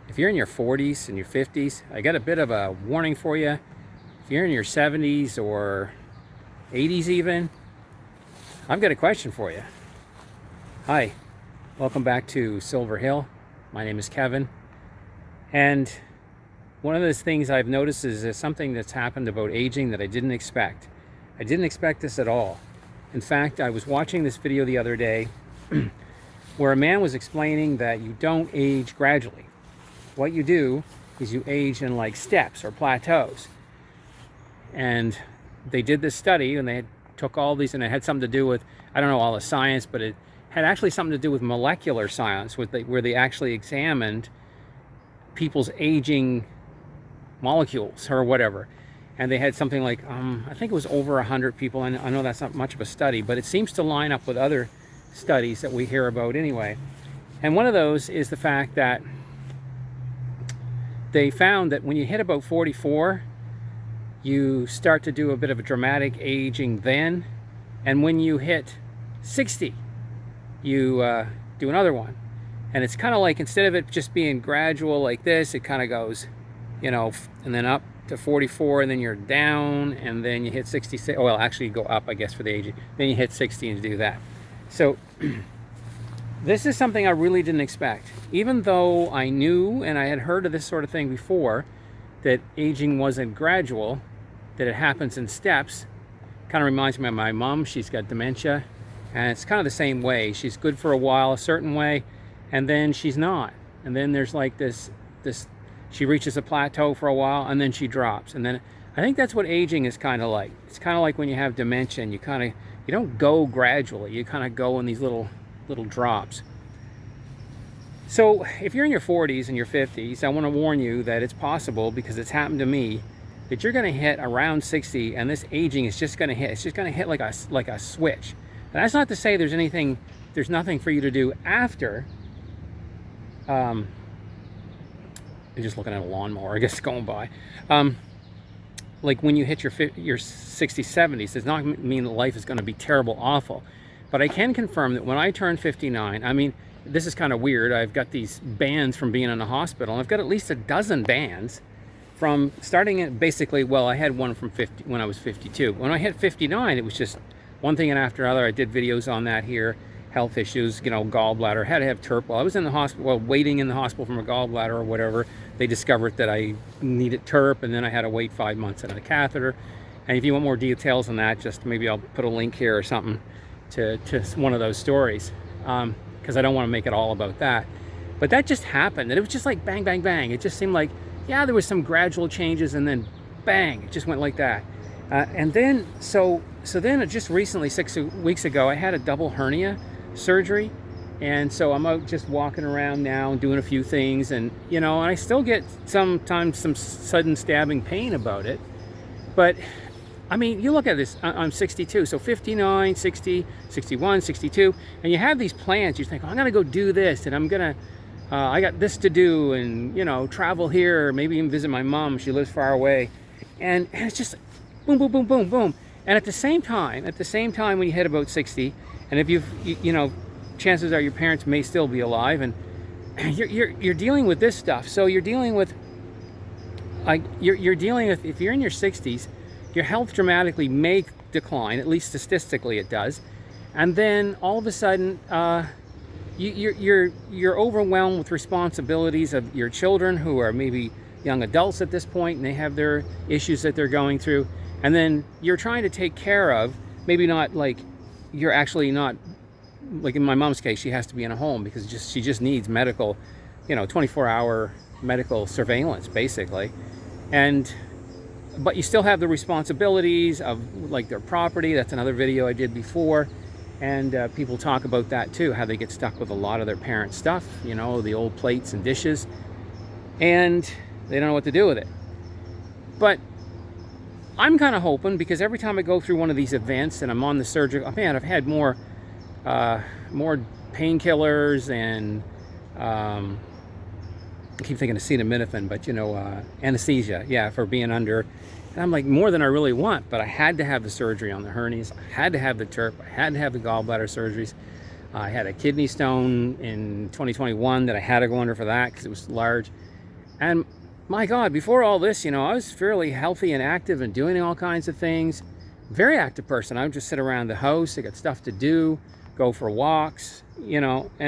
If you're in your 40s and your 50s, I got a bit of a warning for you. If you're in your 70s or 80s even, I've got a question for you. Hi, welcome back to Silver Hill. My name is Kevin. And one of those things I've noticed is something that's happened about aging that I didn't expect. I didn't expect this at all. In fact, I was watching this video the other day where a man was explaining that you don't age gradually. What you do is you age in like steps or plateaus. And they did this study and they took all these, and it had something to do with, I don't know all the science, but it had actually something to do with molecular science, where they actually examined people's aging molecules or whatever. And they had something like, I think it was over 100 people, and I know that's not much of a study, but it seems to line up with other studies that we hear about anyway. And one of those is the fact that they found that when you hit about 44, you start to do a bit of a dramatic aging then. And when you hit 60, you do another one. And it's kind of like, instead of it just being gradual like this, it kind of goes, and then up to 44, and then you're down, and then you hit 66. Well, actually you go up, I guess, for the aging. Then you hit 60 and do that. So this is something I really didn't expect. Even though I knew and I had heard of this sort of thing before, that aging wasn't gradual, that it happens in steps. Kind of reminds me of my mom. She's got dementia, and it's kind of the same way. She's good for a while a certain way, and then she's not. And then there's like this she reaches a plateau for a while, and then she drops. And then I think that's what aging is kind of like. It's kind of like when you have dementia, and you don't go gradually. You kind of go in these little drops. So if you're in your 40s and your 50s, I want to warn you that it's possible, because it's happened to me, that you're going to hit around 60, and this aging is just going to hit. It's just going to hit like a switch. And that's not to say there's nothing for you to do after. I'm just looking at a lawnmower, I guess, going by. Like when you hit your 60s, 70s, does not mean that life is going to be terrible, awful. But I can confirm that when I turned 59, I mean, this is kind of weird. I've got these bands from being in the hospital. I've got at least a dozen bands from starting at basically, well, I had one from 50 when I was 52. When I hit 59, it was just one thing and after another. I did videos on that here. Health issues, gallbladder, had to have TERP. While I was in the hospital, waiting in the hospital from a gallbladder or whatever, they discovered that I needed TERP, and then I had to wait 5 months on a catheter. And if you want more details on that, just maybe I'll put a link here or something to one of those stories, because I don't want to make it all about that. But that just happened, and it was just like bang, bang, bang. It just seemed like, yeah, there was some gradual changes, and then bang, it just went like that. And then, so then just recently, 6 weeks ago, I had a double hernia surgery, and so I'm out just walking around now and doing a few things, and and I still get sometimes some sudden stabbing pain about it. But I mean, you look at this, I'm 62, so 59, 60, 61, 62, and you have these plans. You think, I'm gonna go do this, and I'm gonna I got this to do, and travel here, maybe even visit my mom. She lives far away, and it's just boom, boom, boom, boom, boom. And at the same time, when you hit about 60, and if chances are your parents may still be alive, and you're dealing with this stuff. So you're dealing with, if you're in your 60s, your health dramatically may decline, at least statistically it does, and then all of a sudden you're overwhelmed with responsibilities of your children, who are maybe young adults at this point, and they have their issues that they're going through, and then you're trying to take care of, maybe not like, you're actually not, like in my mom's case, she has to be in a home because she just needs medical, 24-hour medical surveillance basically. But you still have the responsibilities of like their property. That's another video I did before, and people talk about that too, how they get stuck with a lot of their parents' stuff, the old plates and dishes, and they don't know what to do with it. But I'm kind of hoping, because every time I go through one of these events and I'm on the surgical, man, I've had more painkillers and I keep thinking acetaminophen, but anesthesia, yeah, for being under. And I'm like, more than I really want, but I had to have the surgery on the hernias. I had to have the TERP. I had to have the gallbladder surgeries. I had a kidney stone in 2021 that I had to go under for that because it was large. And my God, before all this, I was fairly healthy and active and doing all kinds of things. Very active person. I would just sit around the house. I got stuff to do, go for walks, and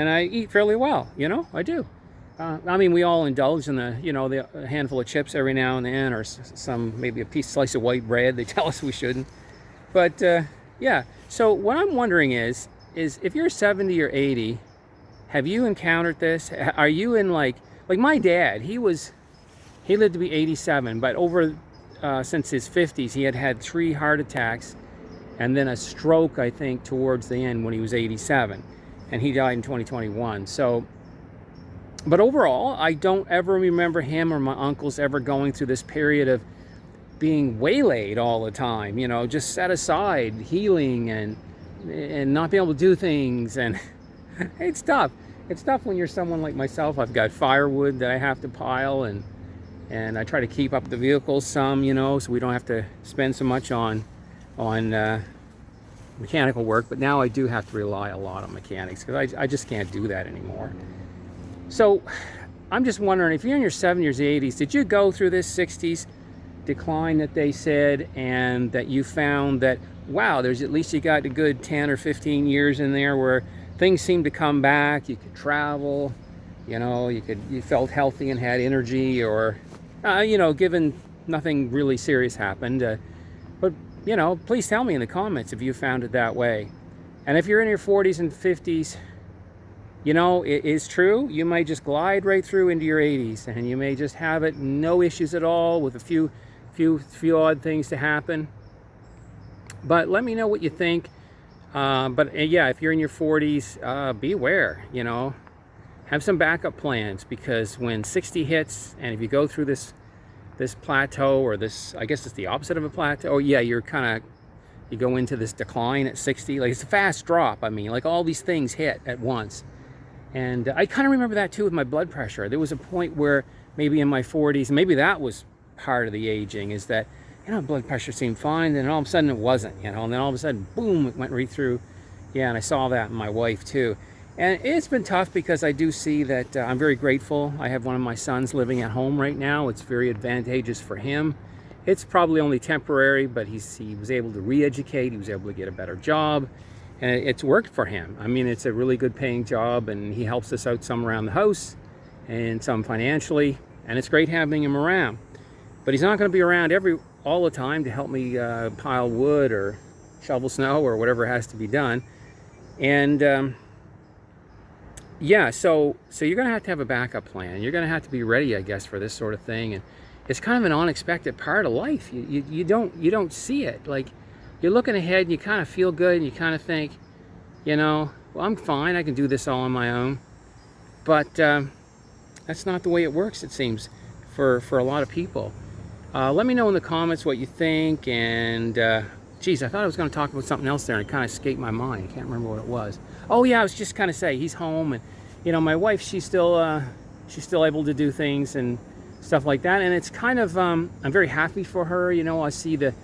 I eat fairly well, I do. I mean, we all indulge in the handful of chips every now and then, or maybe a slice of white bread. They tell us we shouldn't. But yeah, so what I'm wondering is if you're 70 or 80, have you encountered this? Are you in like my dad, he lived to be 87, but over since his 50s, he had 3 heart attacks and then a stroke, I think, towards the end when he was 87, and he died in 2021. So, but overall, I don't ever remember him or my uncles ever going through this period of being waylaid all the time, just set aside, healing and not being able to do things. And it's tough. It's tough when you're someone like myself. I've got firewood that I have to pile, and I try to keep up the vehicles some, so we don't have to spend so much on mechanical work. But now I do have to rely a lot on mechanics because I just can't do that anymore. So I'm just wondering, if you're in your 70s or 80s, did you go through this 60s decline that they said, and that you found that, wow, there's at least you got a good 10 or 15 years in there where things seemed to come back, you could travel, you felt healthy and had energy, or given nothing really serious happened, but please tell me in the comments if you found it that way. And if you're in your 40s and 50s, it is true, you might just glide right through into your 80s, and you may just have it, no issues at all, with a few odd things to happen. But let me know what you think. But yeah, if you're in your 40s, beware, have some backup plans, because when 60 hits, and if you go through this plateau, or this, I guess it's the opposite of a plateau. Oh yeah, you go into this decline at 60. Like, it's a fast drop. I mean, like, all these things hit at once. And I kind of remember that too with my blood pressure. There was a point where maybe in my 40s, maybe that was part of the aging, is that, blood pressure seemed fine, and then all of a sudden it wasn't, and then all of a sudden, boom, it went right through. Yeah, and I saw that in my wife too. And it's been tough, because I do see that I'm very grateful. I have one of my sons living at home right now. It's very advantageous for him. It's probably only temporary, but he was able to re-educate. He was able to get a better job, and it's worked for him. I mean, it's a really good paying job, and he helps us out some around the house and some financially, and it's great having him around. But he's not going to be around all the time to help me pile wood or shovel snow or whatever has to be done. And yeah, so you're going to have a backup plan. You're going to have to be ready, I guess, for this sort of thing. And it's kind of an unexpected part of life. You don't see it. Like, you're looking ahead and you kind of feel good, and you kind of think, well, I'm fine. I can do this all on my own. But that's not the way it works, it seems, for a lot of people. Let me know in the comments what you think. And geez, I thought I was going to talk about something else there, and it kind of escaped my mind. I can't remember what it was. Oh yeah, I was just kind of say he's home, and my wife, she's still able to do things and stuff like that. And it's kind of I'm very happy for her. I see that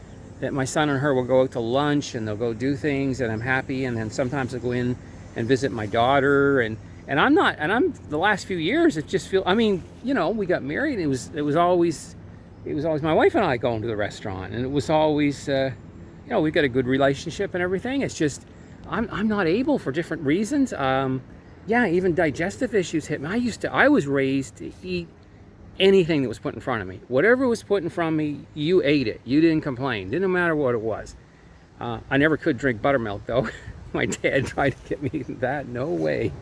my son and her will go out to lunch, and they'll go do things, and I'm happy. And then sometimes I'll go in and visit my daughter, and I'm the last few years, it just feels, we got married, and it was always my wife and I going to the restaurant, and it was always we got a good relationship and everything. It's just I'm not able, for different reasons. Yeah, even digestive issues hit me. I was raised to eat anything that was put in front of me. Whatever was put in front of me, you ate it. You didn't complain. Didn't matter what it was. I never could drink buttermilk, though. My dad tried to get me that. No way.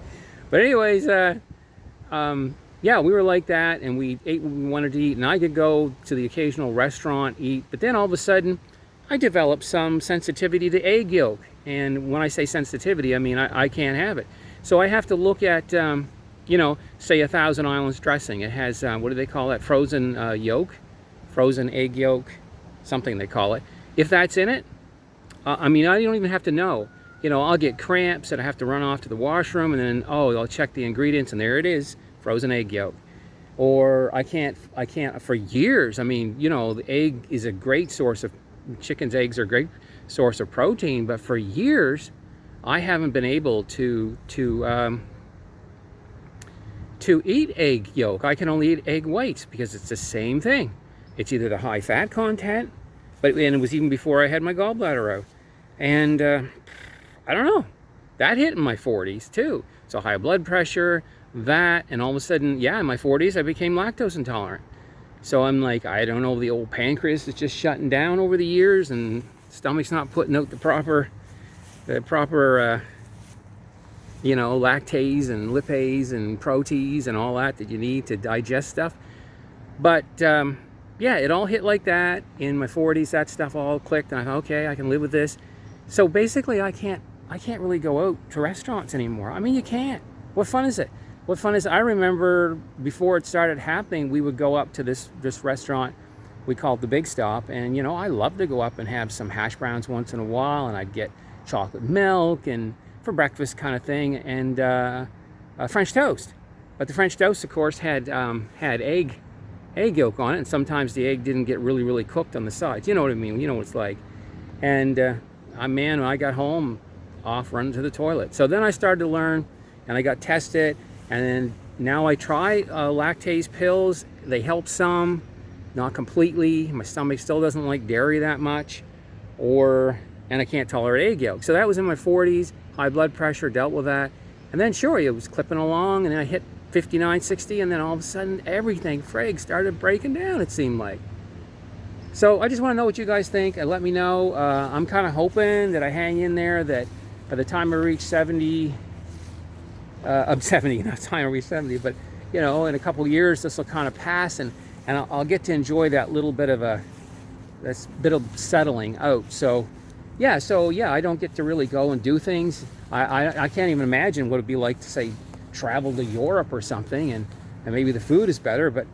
But anyways, yeah, we were like that, and we ate what we wanted to eat, and I could go to the occasional restaurant, eat, but then all of a sudden, I developed some sensitivity to egg yolk. And when I say sensitivity, I mean I can't have it. So I have to look at, say a Thousand Islands dressing. It has, what do they call that? Frozen yolk, frozen egg yolk, something they call it. If that's in it, I don't even have to know. I'll get cramps, and I have to run off to the washroom, and then, I'll check the ingredients, and there it is, frozen egg yolk. Or I can't for years. The egg is a great source of, chicken's eggs are a great source of protein, but for years I haven't been able to to eat egg yolk. I can only eat egg whites because it's the same thing. It's either the high fat content, and it was even before I had my gallbladder out. And I don't know, that hit in my 40s too. So high blood pressure, that, and all of a sudden, yeah, in my 40s, I became lactose intolerant. So I'm like, I don't know, the old pancreas is just shutting down over the years, and stomach's not putting out the proper you know, lactase and lipase and protease and all that you need to digest stuff. But yeah, it all hit like that in my 40s. That stuff all clicked, and I thought, okay, I can live with this. So basically, I can't really go out to restaurants anymore. I mean, you can't. What fun is it? What fun is it? I remember before it started happening, we would go up to this restaurant we called the Big Stop, and you know, I love to go up and have some hash browns once in a while, and I'd get chocolate milk and for breakfast kind of thing, and French toast. But the French toast, of course, had egg yolk on it, and sometimes the egg didn't get really cooked on the sides. You know what I mean? You know what it's like. And man, when I got home, off running to the toilet. So then I started to learn, and I got tested, and then now I try lactase pills. They help some, not completely. My stomach still doesn't like dairy that much, and I can't tolerate egg yolk. So that was in my 40s, high blood pressure, dealt with that. And then sure, it was clipping along, and then I hit 59, 60, and then all of a sudden everything, frig, started breaking down, it seemed like. So I just want to know what you guys think, and let me know. I'm kind of hoping that I hang in there, that by the time I reach 70, I'm 70, not time I reach 70, but you know, in a couple of years, this will kind of pass, and I'll get to enjoy that little bit of settling out. So yeah, I don't get to really go and do things. I can't even imagine what it'd be like to, say, travel to Europe or something, and maybe the food is better, but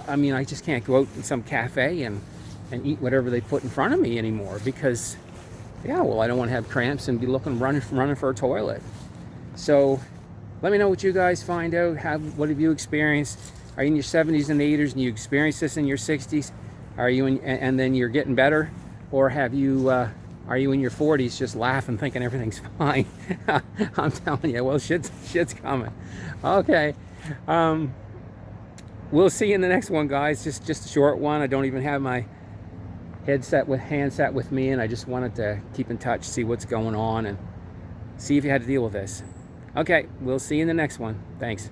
I mean, I just can't go out in some cafe and eat whatever they put in front of me anymore, because yeah, well, I don't want to have cramps and be running for a toilet. So let me know what you guys find out. What have you experienced? Are you in your 70s and 80s and you experienced this in your 60s? Are you and then you're getting better, or are you in your 40s just laughing, thinking everything's fine? I'm telling you, well, shit's coming. Okay, we'll see you in the next one, guys. Just a short one. I don't even have my handset with me, and I just wanted to keep in touch, see what's going on, and see if you had to deal with this. Okay, we'll see you in the next one. Thanks.